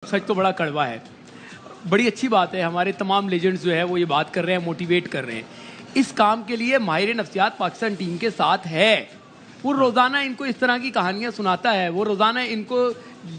सच तो बड़ा कड़वा है। बड़ी अच्छी बात है, हमारे तमाम लेजेंड्स जो है वो ये बात कर रहे हैं, मोटिवेट कर रहे हैं। इस काम के लिए माहिर नफ्सियात पाकिस्तान टीम के साथ है। वो रोज़ाना इनको इस तरह की कहानियां सुनाता है, वो रोज़ाना इनको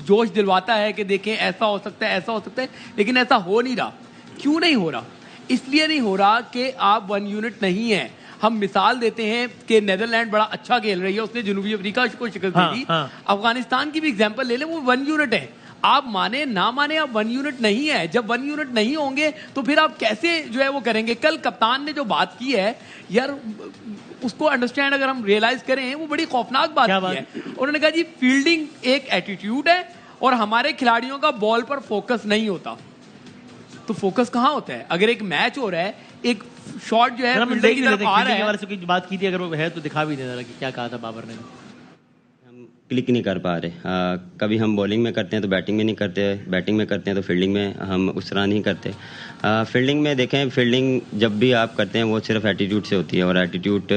जोश दिलवाता है कि देखें ऐसा हो सकता है, ऐसा हो सकता है, लेकिन ऐसा हो नहीं रहा। क्यों नहीं हो रहा? इसलिए नहीं हो रहा कि आप वन यूनिट नहीं है। हम मिसाल देते हैं कि नेदरलैंड बड़ा अच्छा खेल रही है, उसने जनूबी अफ्रीका को शिकस्त दे दी। अफगानिस्तान की भी एग्जाम्पल ले लें, वो वन यूनिट है। आप माने ना माने, आप वन यूनिट नहीं है। जब वन यूनिट नहीं होंगे तो फिर आप कैसे जो है वो करेंगे? कल कप्तान ने जो बात की है यार, उसको अंडरस्टैंड अगर हम रियलाइज करें, वो बड़ी खौफनाक बात की है। उन्होंने कहा जी फील्डिंग एक एटीट्यूड है और हमारे खिलाड़ियों का बॉल पर फोकस नहीं होता। तो फोकस कहाँ होता है? अगर एक मैच हो रहा है, एक शॉट जो है फील्डर की तरफ आ रहा है, बात की थी, अगर वो है तो दिखा भी देना कि क्या कहा था बाबर ने। क्लिक नहीं कर पा रहे। कभी हम बॉलिंग में करते हैं तो बैटिंग में नहीं करते, बैटिंग में करते हैं तो फील्डिंग में हम उस तरह नहीं करते। फील्डिंग में देखें, फील्डिंग जब भी आप करते हैं वो सिर्फ एटीट्यूड से होती है, और एटीट्यूड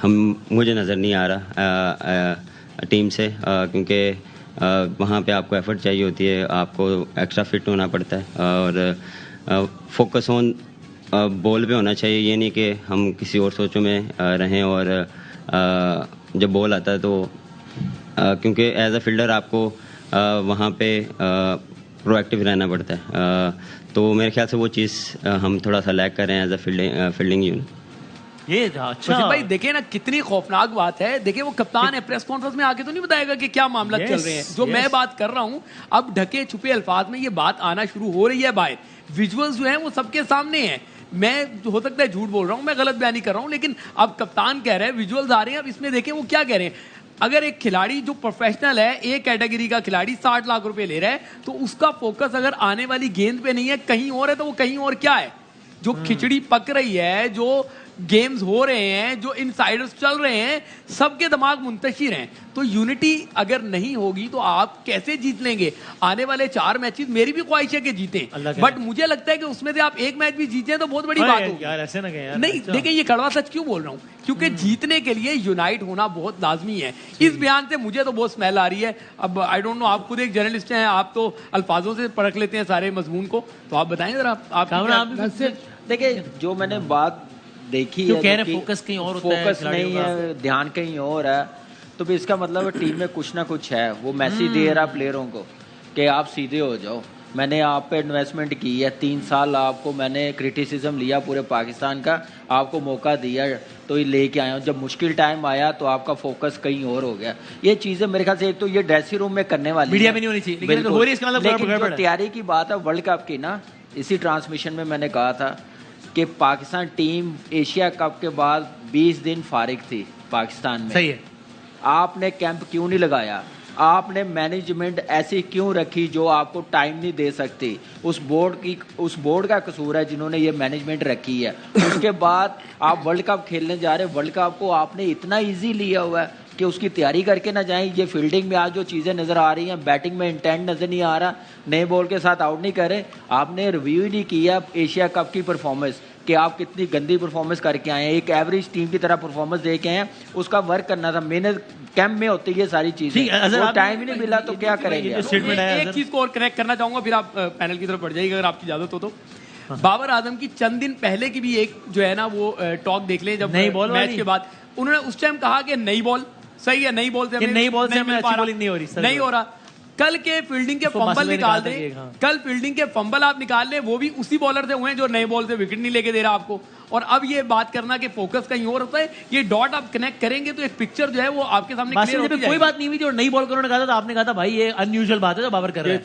मुझे नज़र नहीं आ रहा टीम से, क्योंकि वहाँ पे आपको एफर्ट चाहिए होती है, आपको एक्स्ट्रा फिट होना पड़ता है, और फोकस ऑन बॉल पे होना चाहिए। ये नहीं कि हम किसी और सोचों में रहें, और जब बॉल आता है तो क्योंकि एज अ फील्डर आपको वहाँ पे प्रोएक्टिव रहना पड़ता है, तो मेरे ख्याल से वो चीज़ हम थोड़ा सा लैग कर रहे हैं एज अ फील्डिंग यूनिट। ये अच्छा भाई देखे ना कितनी खौफनाक बात है। देखिए वो कप्तान है, प्रेस कॉन्फ्रेंस में आके तो नहीं बताएगा कि क्या मामला चल रहे हैं। जो मैं बात कर रहा हूं, अब ढके छुपे अल्फाज में ये बात आना शुरू हो रही है बाहर। विजुअल्स जो हैं वो सबके सामने हैं। मैं हो सकता है झूठ बोल रहा हूं, मैं गलत बयानी कर रहा हूं, लेकिन अब कप्तान कह रहे हैं, विजुअल्स आ रहे हैं। अब इसमें देखें वो क्या कह रहे हैं। अगर एक खिलाड़ी जो प्रोफेशनल है, एक कैटेगरी का खिलाड़ी 60 लाख रुपए ले रहा है, तो उसका फोकस अगर आने वाली गेंद पे नहीं है, कहीं और है, तो वो कहीं और क्या है? जो खिचड़ी पक रही है, जो गेम्स हो रहे हैं, जो इनसाइडर्स चल रहे हैं, सबके दिमाग मुंतशिर हैं। तो यूनिटी अगर नहीं होगी तो आप कैसे जीत लेंगे? आने वाले 4 मैचेस मेरी भी ख्वाहिश है कि जीतें, बट मुझे लगता है कि उसमें से आप एक मैच भी जीते तो बहुत बड़ी बात होगी यार। ऐसे ना कहें यार। नहीं देखिए, ये कड़वा सच क्यों बोल रहा हूं, क्योंकि जीतने के लिए यूनाइट होना बहुत लाजमी है। इस बयान से मुझे तो बहुत स्मेल आ रही है। अब आई डोंट नो, आप खुद एक जर्नलिस्ट हैं, आप तो अल्फाजों से परख लेते हैं सारे मजमून को, तो आप बताएं जरा। आप देखिए, जो मैंने बात देखी है, कह रहे फोकस कहीं और होता है, फोकस नहीं है, ध्यान कहीं और है, तो भी इसका मतलब टीम में कुछ ना कुछ है। वो मैसेज दे रहा प्लेयरों को कि आप सीधे हो जाओ। मैंने आप पे इन्वेस्टमेंट की है, 3 साल आपको मैंने क्रिटिसिज्म लिया पूरे पाकिस्तान का, आपको मौका दिया तो ये लेके आया हूँ। जब मुश्किल टाइम आया तो आपका फोकस कहीं और हो गया। ये चीजें मेरे ख्याल से एक तो ये ड्रेसिंग रूम में करने वाली मीडिया में नहीं होनी चाहिए, लेकिन हो रही है, इसका मतलब लेकिन जो तैयारी की बात है वर्ल्ड कप की ना, इसी ट्रांसमिशन में मैंने कहा था कि पाकिस्तान टीम एशिया कप के बाद 20 दिन फारिग थी पाकिस्तान में। सही है। आपने कैंप क्यों नहीं लगाया? आपने मैनेजमेंट ऐसी क्यों रखी जो आपको टाइम नहीं दे सकती? उस बोर्ड का कसूर है जिन्होंने ये मैनेजमेंट रखी है। उसके बाद आप वर्ल्ड कप खेलने जा रहे हैं, वर्ल्ड कप को आपने इतना ईजी लिया हुआ है कि उसकी तैयारी करके ना जाएं। ये फील्डिंग में आज जो चीज़ें नज़र आ रही हैं, बैटिंग में इंटेंट नज़र नहीं आ रहा, नए बॉल के साथ आउट नहीं कर रहे। आपने रिव्यू ही नहीं किया एशिया कप की परफॉर्मेंस कि आप कितनी गंदी परफॉर्मेंस करके आए हैं, एक एवरेज टीम की तरह परफॉर्मेंस दे के आए हैं। उसका वर्क करना था, मेहनत कैंप में होती है सारी चीज़ें, टाइम ही नहीं मिला तो क्या करेंगे? एक चीज़ को और कनेक्ट करना चाहूंगा, फिर आप पैनल की तरफ बढ़ जाइएगा अगर आपकी इजाजत हो तो। बाबर आजम की चंद दिन पहले की भी एक जो है ना वो टॉक देख लें, जब मैच के बाद उन्होंने उस टाइम कहा कि नई बॉल सही है, नई बॉल से नई बॉल से अच्छी बॉलिंग नहीं हो रही, नहीं हो रहा। कल के फील्डिंग के फंबल निकाल दें, कल फील्डिंग के फंबल आप निकाल लें, वो भी उसी बॉलर से हुए हैं जो नए बॉल से विकेट नहीं लेके दे रहा आपको। और अब ये बात करना कि फोकस कहीं और होता है, ये डॉट आप कनेक्ट करेंगे तो एक पिक्चर जो है वो आपके सामने क्लियर होती जाएगी। कोई बात नहीं हुई थी और नई बॉल को उन्होंने कहा था, तो आपने कहा था भाई ये अनयूजुअल बात है जो बाबर कर रहे हैं।